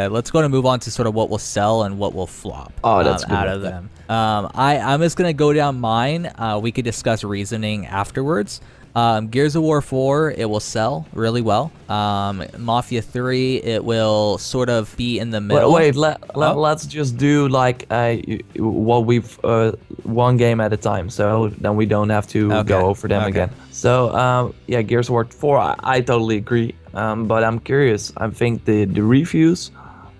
Let's go and move on to sort of what will sell and what will flop Oh, that's out good. of them. I'm just going to go down mine. We could discuss reasoning afterwards. Gears of War 4, it will sell really well. Mafia 3, it will sort of be in the middle. Wait, let's just do like what we've one game at a time, so then we don't have to go over them again. So yeah, Gears of War 4, I totally agree. But I'm curious. I think the reviews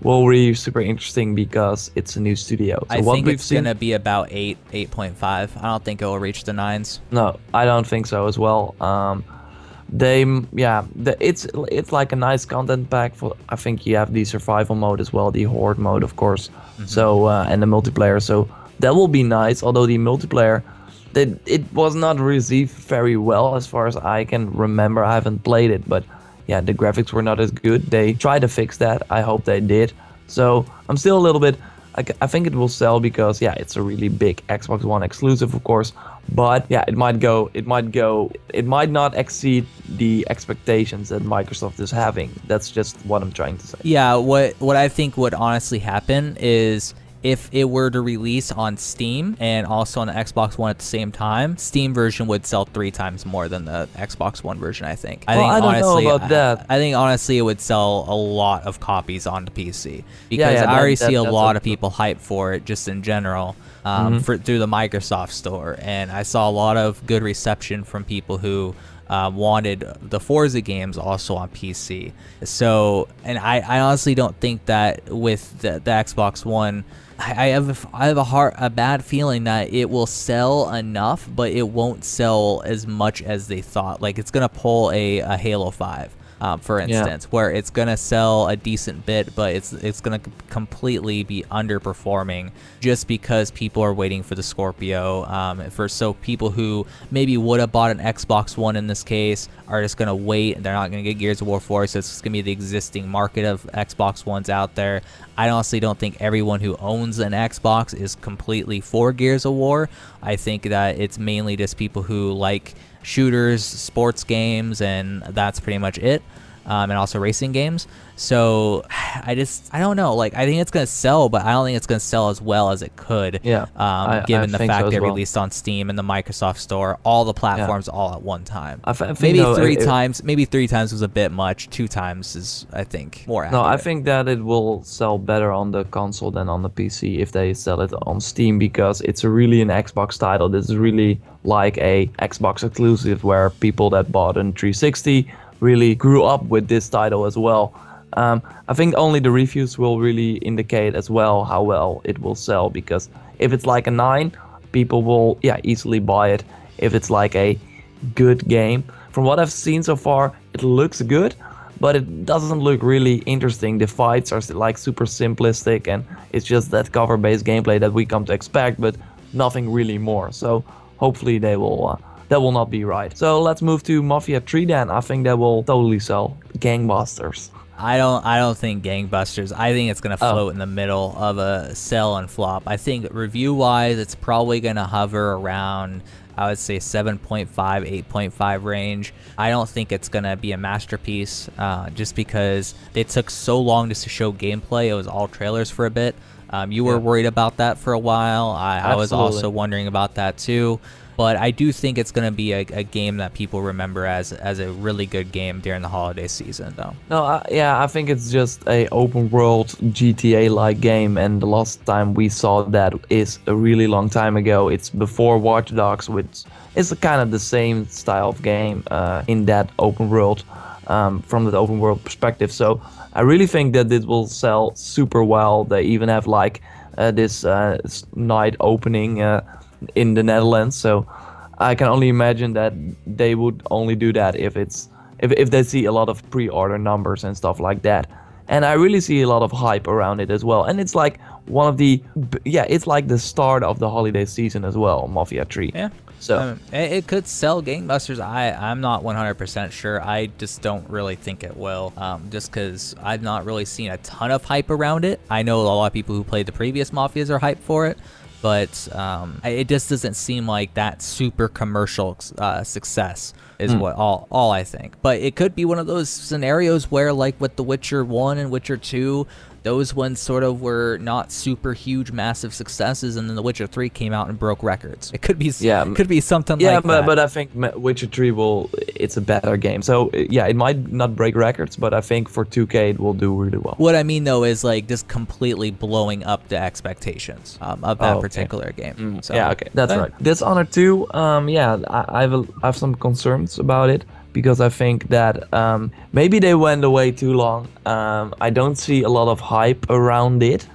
will be super interesting because it's a new studio. So I what think we've it's seen, gonna be about 8.5. I don't think it will reach the 9s. no, I don't think so as well. It's like a nice content pack for. I think you have the survival mode as well, the horde mode, of course. So and the multiplayer. So that will be nice. Although the multiplayer, it was not received very well as far as I can remember. I haven't played it, but yeah, the graphics were not as good. They tried to fix that. I hope they did. So I'm still a little bit. I think it will sell because yeah, it's a really big Xbox One exclusive, of course. But yeah, it might not exceed the expectations that Microsoft is having. That's just what I'm trying to say. Yeah, what I think would honestly happen is if it were to release on Steam and also on the Xbox One at the same time, Steam version would sell 3 times more than the Xbox One version, I think. I don't know about that. I think honestly it would sell a lot of copies on the PC because I already see a lot of people hype for it just in general through the Microsoft Store, and I saw a lot of good reception from people who wanted the Forza games also on PC. So, and I honestly don't think that with the Xbox One, I have a bad feeling that it will sell enough, but it won't sell as much as they thought. Like it's gonna pull a Halo 5. For instance, where it's gonna sell a decent bit, but it's gonna completely be underperforming just because people are waiting for the Scorpio. So people who maybe would have bought an Xbox One in this case are just gonna wait, and they're not gonna get Gears of War 4. So it's just gonna be the existing market of Xbox Ones out there. I honestly don't think everyone who owns an Xbox is completely for Gears of War. I think that it's mainly just people who like shooters, sports games, and that's pretty much it. And also racing games. So I don't know. Like I think it's gonna sell, but I don't think it's gonna sell as well as it could. Yeah. Given the fact it released on Steam and the Microsoft Store, all the platforms all at one time. Maybe three times. Maybe 3 times was a bit much. 2 times is, I think, more accurate. No, I think that it will sell better on the console than on the PC if they sell it on Steam, because it's really an Xbox title. This is really like a Xbox exclusive where people that bought a 360 really grew up with this title as well. I think only the reviews will really indicate as well how well it will sell, because if it's like a 9, people will easily buy it. If it's like a good game, from what I've seen so far, it looks good, but it doesn't look really interesting. The fights are like super simplistic, and it's just that cover-based gameplay that we come to expect, but nothing really more. So hopefully they will that will not be right. So let's move to Mafia 3 then. I think that will totally sell. Gangbusters. I don't think gangbusters. I think it's gonna float in the middle of a sell and flop. I think review wise, it's probably gonna hover around, I would say 7.5, 8.5 range. I don't think it's gonna be a masterpiece, just because it took so long just to show gameplay. It was all trailers for a bit. You were worried about that for a while. I was also wondering about that too. But I do think it's going to be a game that people remember as a really good game during the holiday season, though. No, I think it's just a open world GTA-like game, and the last time we saw that is a really long time ago. It's before Watch Dogs, which is kind of the same style of game in that open world, from the open world perspective. So I really think that it will sell super well. They even have like this night opening in the Netherlands, so I can only imagine that they would only do that if they see a lot of pre-order numbers and stuff like that. And I really see a lot of hype around it as well. And it's like it's like the start of the holiday season as well, Mafia 3. Yeah. So it could sell gangbusters. I'm not 100% sure. I just don't really think it will, just because I've not really seen a ton of hype around it. I know a lot of people who played the previous Mafias are hyped for it, but it just doesn't seem like that super commercial success is what all I think. But it could be one of those scenarios where, like with The Witcher 1 and Witcher 2, those ones sort of were not super huge, massive successes, and then The Witcher 3 came out and broke records. It could be something like that. But I think Witcher 3 it's a better game. So yeah, it might not break records, but I think for 2K it will do really well. What I mean though is like just completely blowing up the expectations of that particular game. So, yeah, okay, that's right. Dishonored 2, yeah, I have some concerns about it, because I think that maybe they went away too long. I don't see a lot of hype around it.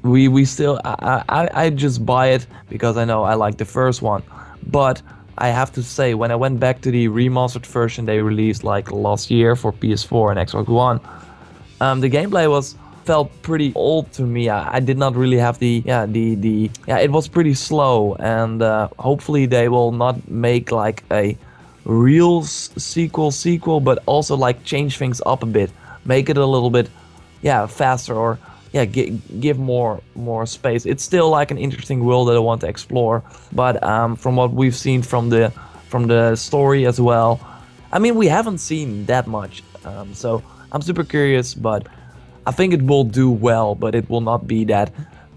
We still, I just buy it because I know I like the first one. But I have to say, when I went back to the remastered version they released like last year for PS4 and Xbox One, the gameplay felt pretty old to me. I did not really have it was pretty slow, and hopefully they will not make like a real sequel, but also like change things up a bit, make it a little bit faster, or give more space. It's still like an interesting world that I want to explore, but from what we've seen from the story as well, I mean, we haven't seen that much, so I'm super curious, but I think it will do well, but it will not be that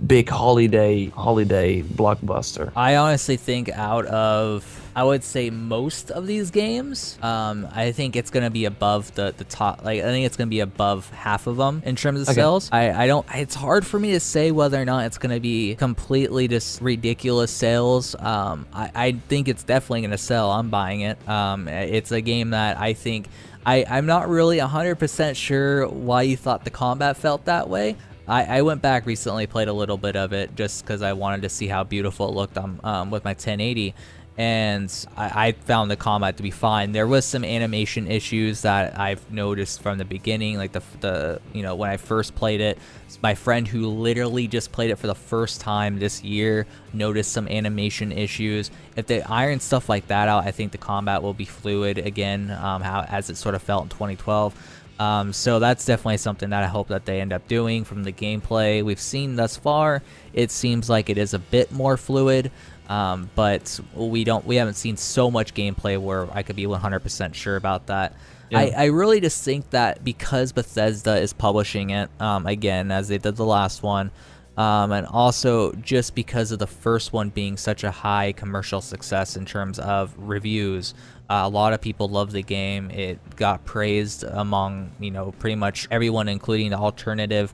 big holiday blockbuster. I honestly think out of, I would say, most of these games, I think it's gonna be above the top. Like, I think it's gonna be above half of them in terms of sales. I don't. It's hard for me to say whether or not it's gonna be completely just ridiculous sales. I think it's definitely gonna sell. I'm buying it. It's a game that I think. I'm not really 100% sure why you thought the combat felt that way. I went back recently, played a little bit of it just because I wanted to see how beautiful it looked on with my 1080, and I found the combat to be fine. There was some animation issues that I've noticed from the beginning, like the when I first played it. My friend who literally just played it for the first time this year noticed some animation issues. If they iron stuff like that out, I think the combat will be fluid again, as it sort of felt in 2012. So that's definitely something that I hope that they end up doing. From the gameplay we've seen thus far, it seems like it is a bit more fluid, but we haven't seen so much gameplay where I could be 100% sure about that. Yeah. I really just think that because Bethesda is publishing it, again, as they did the last one, and also just because of the first one being such a high commercial success in terms of reviews, a lot of people love the game. It got praised among, pretty much everyone, including the alternative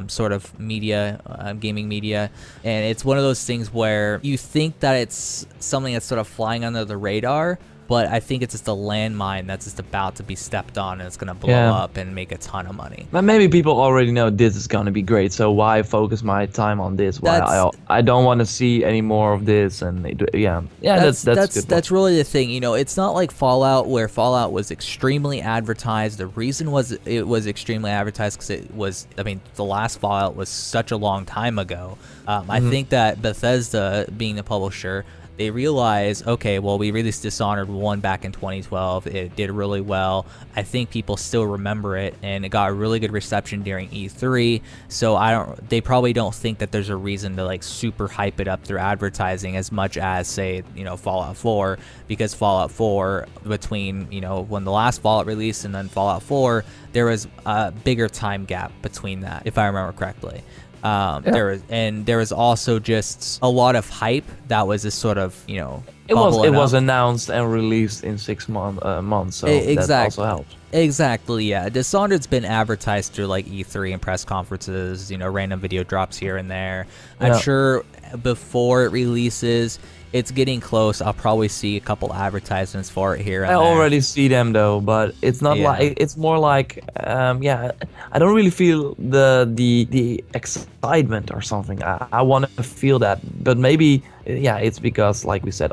sort of media, gaming media. And it's one of those things where you think that it's something that's sort of flying under the radar, but I think it's just a landmine that's just about to be stepped on, and it's going to blow up and make a ton of money. But maybe people already know this is going to be great, so why focus my time on this? Why I don't want to see any more of this, and that's really the thing. It's not like Fallout, where Fallout was extremely advertised. The reason it was extremely advertised because it was, the last Fallout was such a long time ago. I think that Bethesda, being the publisher, they realize, okay, well, we released Dishonored 1 back in 2012. It did really well. I think people still remember it, and it got a really good reception during E3. So they probably don't think that there's a reason to like super hype it up through advertising as much as, say, Fallout 4, because Fallout 4, between when the last Fallout released and then Fallout 4, there was a bigger time gap between that, if I remember correctly. There was also just a lot of hype that was this sort of it was announced and released in 6 months, so that also helps. Exactly, yeah. Dishonored's been advertised through like E3 and press conferences, random video drops here and there. I'm sure before it releases, it's getting close. I'll probably see a couple advertisements for it here and there. I already see them though, but it's not like, it's more like, I don't really feel the excitement or something. I want to feel that, but maybe, it's because, like we said,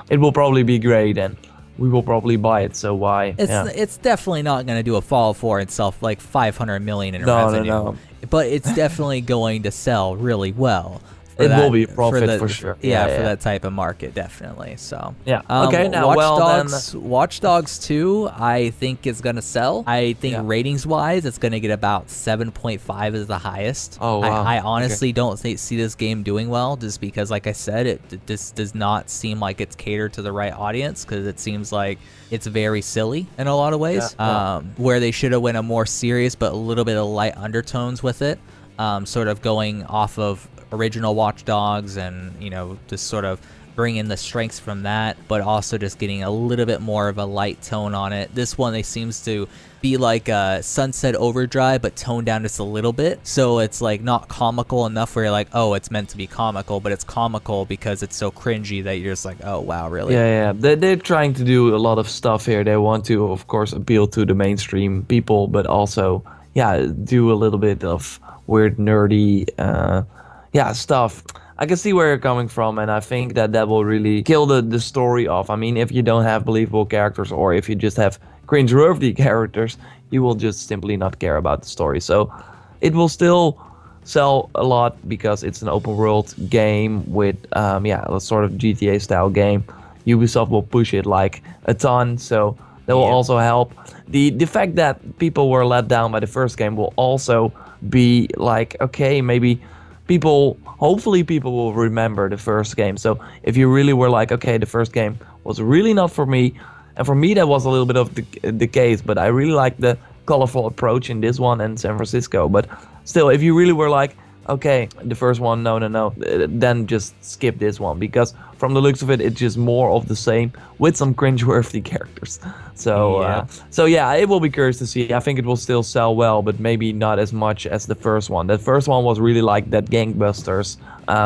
it will probably be great and we will probably buy it, so why? It's definitely not going to do a Fallout 4 itself like 500 million in revenue. No. But it's definitely going to sell really well. It will be a profit for sure. Yeah, for that type of market, definitely. So yeah. Okay, now Watch Dogs 2, I think is gonna sell. I think ratings wise, it's gonna get about 7.5 is the highest. Oh wow. I honestly don't see this game doing well, just because, like I said, this does not seem like it's catered to the right audience, because it seems like it's very silly in a lot of ways. Where they should have went a more serious but a little bit of light undertones with it, sort of going off of original Watch Dogs, and just sort of bring in the strengths from that, but also just getting a little bit more of a light tone on it. This one, they seems to be like a Sunset Overdrive, but toned down just a little bit. So it's like not comical enough where you're like, oh, it's meant to be comical, but it's comical because it's so cringy that you're just like, oh, wow, really? Yeah. They're trying to do a lot of stuff here. They want to, of course, appeal to the mainstream people, but also, do a little bit of weird, nerdy, stuff. I can see where you're coming from, and I think that will really kill the story off. I mean, if you don't have believable characters, or if you just have cringe-worthy characters, you will just simply not care about the story. So it will still sell a lot because it's an open world game with a sort of GTA style game. Ubisoft will push it like a ton, so that will also help. The fact that people were let down by the first game will also be like, okay, maybe hopefully people will remember the first game. So if you really were like, okay, the first game was really not for me, and for me that was a little bit of the case, but I really like the colorful approach in this one and San Francisco. But still, if you really were like, okay, the first one, no, then just skip this one, because from the looks of it, it's just more of the same with some cringe-worthy characters. So it will be curious to see. I think it will still sell well, but maybe not as much as the first one. The first one was really like that gangbusters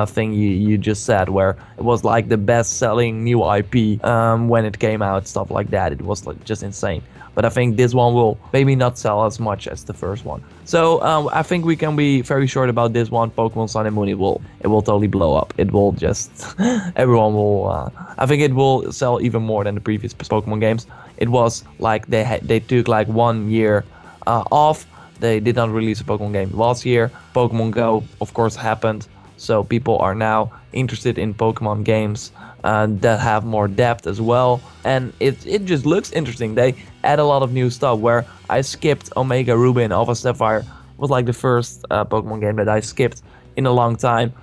thing you just said, where it was like the best-selling new IP when it came out, stuff like that. It was like just insane. But I think this one will maybe not sell as much as the first one. So I think we can be very short about this one. Pokemon Sun and Moon, it will totally blow up. It will just everyone will. I think it will sell even more than the previous Pokemon games. It was like they took like 1 year off. They did not release a Pokemon game last year. Pokemon Go, of course, happened. So people are now interested in Pokemon games that have more depth as well. And it just looks interesting. They add a lot of new stuff, where I skipped Omega Ruby and Alpha Sapphire. Was like the first Pokemon game that I skipped in a long time,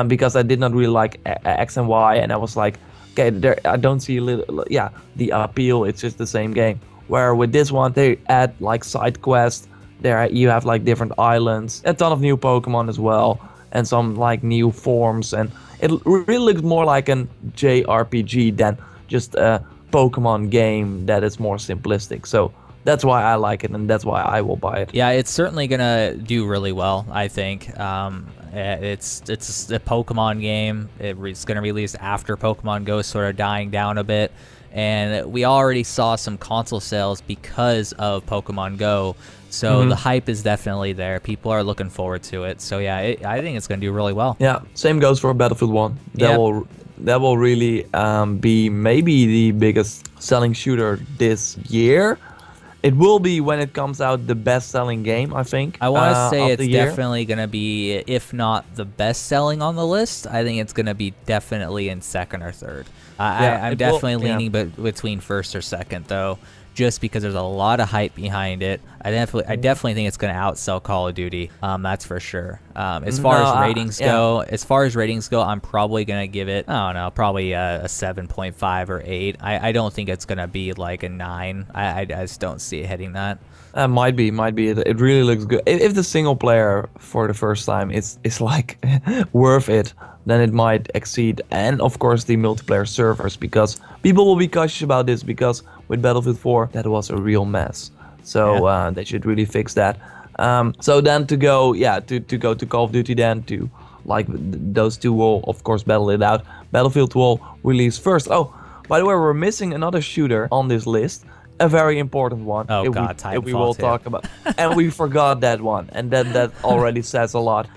because I did not really like X and Y, and I was like, okay, I don't see the appeal. It's just the same game. Where with this one, they add like side quests. There you have like different islands, a ton of new Pokemon as well, and some like new forms, and it really looks more like an JRPG than just a Pokemon game that is more simplistic. So that's why I like it, and that's why I will buy it. Yeah, it's certainly gonna do really well, I think. It's a Pokemon game. It's gonna release after Pokemon Go sort of dying down a bit, and we already saw some console sales because of Pokemon Go. So the hype is definitely there. People are looking forward to it. So yeah, I think it's going to do really well. Yeah, same goes for Battlefield 1. That will really be maybe the biggest selling shooter this year. It will be, when it comes out, the best-selling game, I think. I want to say it's definitely going to be, if not the best-selling on the list, I think it's going to be definitely in second or third. I'm definitely leaning between first or second, though, just because there's a lot of hype behind it. I definitely think it's going to outsell Call of Duty. That's for sure. As far as ratings go, I'm probably going to give it, I don't know, probably a 7.5 or 8. I don't think it's going to be like a 9. I just don't see it hitting that. Might be. It really looks good. If the single player for the first time is like worth it, then it might exceed. And of course the multiplayer servers, because people will be cautious about this, because with Battlefield 4 that was a real mess. So they should really fix that. So then to go to Call of Duty, then to like those two will of course battle it out. Battlefield will release first. Oh, by the way, we're missing another shooter on this list. a very important one. Oh if God, if we will Titanfall 2. talk about, and we forgot that one, and that already says a lot.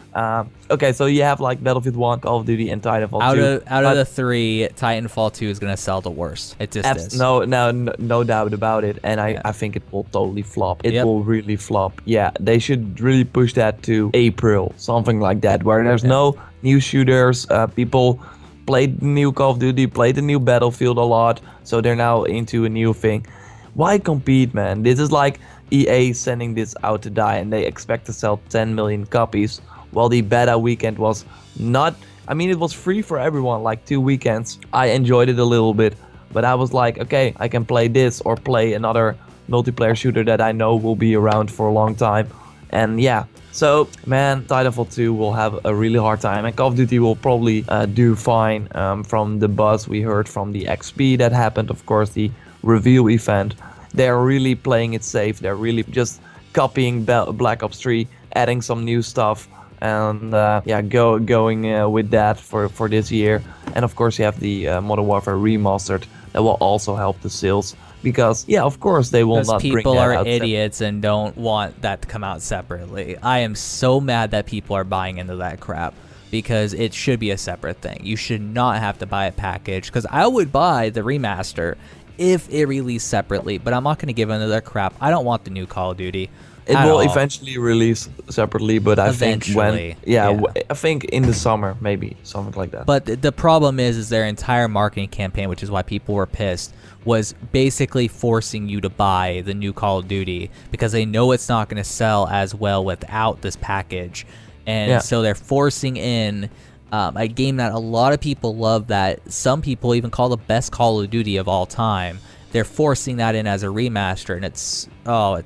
Okay, so you have like Battlefield 1, Call of Duty, and Titanfall 2. Out of the three, Titanfall 2 is gonna sell the worst. It just is. No doubt about it, and I think it will totally flop. It will really flop. Yeah, they should really push that to April, something like that, where there's no new shooters. People played the new Call of Duty, played the new Battlefield a lot, so they're now into a new thing. Why compete, man? This is like EA sending this out to die, and they expect to sell 10 million copies. Well, the beta weekend was not... I mean, it was free for everyone, like 2 weekends. I enjoyed it a little bit, but I was like, okay, I can play this or play another multiplayer shooter that I know will be around for a long time. And yeah, so, man, Titanfall 2 will have a really hard time, and Call of Duty will probably do fine. From the buzz we heard from the XP that happened, of course, the reveal event. They're really playing it safe. They're really just copying Black Ops 3, adding some new stuff, and yeah, going with that for this year. And of course, you have the Modern Warfare Remastered that will also help the sales. Because, yeah, of course, they will not bring that out. People are idiots and don't want that to come out separately. I am so mad that people are buying into that crap, because it should be a separate thing. You should not have to buy a package, because I would buy the remaster if it released separately, but I'm not going to give into that crap. I don't want the new Call of Duty. It will eventually release separately, but I think when, I think in the summer, maybe, something like that. But the problem is their entire marketing campaign, which is why people were pissed, was basically forcing you to buy the new Call of Duty, because they know it's not going to sell as well without this package. And so they're forcing in a game that a lot of people love, that some people even call the best Call of Duty of all time. They're forcing that in as a remaster, and it's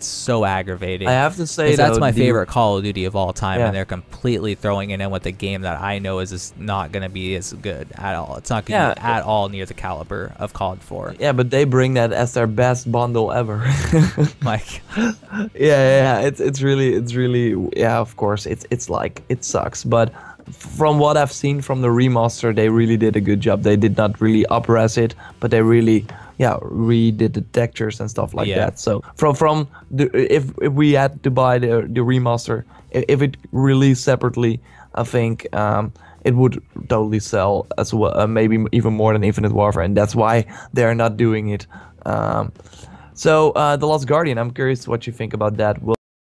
so aggravating. I have to say, that's my favorite Call of Duty of all time, and they're completely throwing it in with a game that I know is not going to be as good at all. It's not going to be at all near the caliber of COD 4. Yeah, but they bring that as their best bundle ever. Like, it's really, yeah, of course, it's like, it sucks, but from what I've seen from the remaster, they really did a good job. They did not really up-res it, but they really redid the textures and stuff like that. So from the, if we had to buy the remaster, if it released separately, I think it would totally sell as well, maybe even more than Infinite Warfare, and that's why they're not doing it. So The Last Guardian, I'm curious what you think about that.